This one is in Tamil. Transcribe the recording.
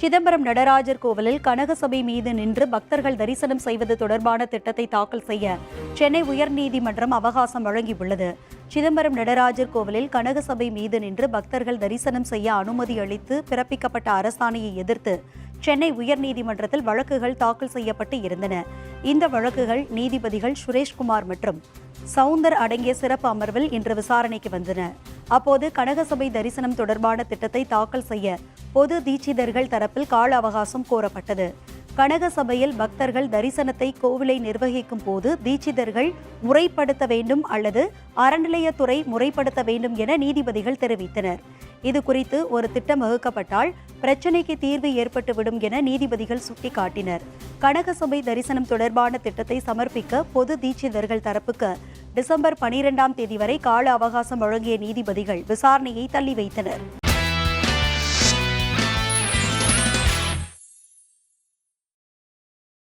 சிதம்பரம் நடராஜர் கோவிலில் கனகசபை மீது நின்று பக்தர்கள் தரிசனம் செய்வது தொடர்பான திட்டத்தை தாக்கல் செய்ய சென்னை உயர்நீதிமன்றம் அவகாசம் வழங்கியுள்ளது. சிதம்பரம் நடராஜர் கோவிலில் கனகசபை மீது நின்று பக்தர்கள் தரிசனம் செய்ய அனுமதி அளித்து பிறப்பிக்கப்பட்ட அரசாணையை எதிர்த்து சென்னை உயர்நீதிமன்றத்தில் வழக்குகள் தாக்கல் செய்யப்பட்டு இருந்தன. இந்த வழக்குகள் நீதிபதிகள் சுரேஷ்குமார் மற்றும் சவுந்தர் அடங்கிய சிறப்பு அமர்வில் இன்று விசாரணைக்கு வந்தன. அப்போது கனகசபை தரிசனம் தொடர்பான திட்டத்தை தாக்கல் செய்ய பொது தீட்சிதர்கள் தரப்பில் கால அவகாசம் கோரப்பட்டது. கனகசபையில் பக்தர்கள் தரிசனத்தை கோவிலை நிர்வகிக்கும் போது தீட்சிதர்கள் முறைப்படுத்த வேண்டும் அல்லது அறநிலையத்துறை முறைப்படுத்த வேண்டும் என நீதிபதிகள் தெரிவித்தனர். இதுகுறித்து ஒரு திட்டம் வகுக்கப்பட்டால் பிரச்சினைக்கு தீர்வு ஏற்பட்டுவிடும் என நீதிபதிகள் சுட்டிக்காட்டினர். கனகசபை தரிசனம் தொடர்பான திட்டத்தை சமர்ப்பிக்க பொது தீட்சிதர்கள் தரப்புக்கு டிசம்பர் 12ஆம் தேதி வரை கால அவகாசம் வழங்கிய நீதிபதிகள் விசாரணையை தள்ளி வைத்தனர்.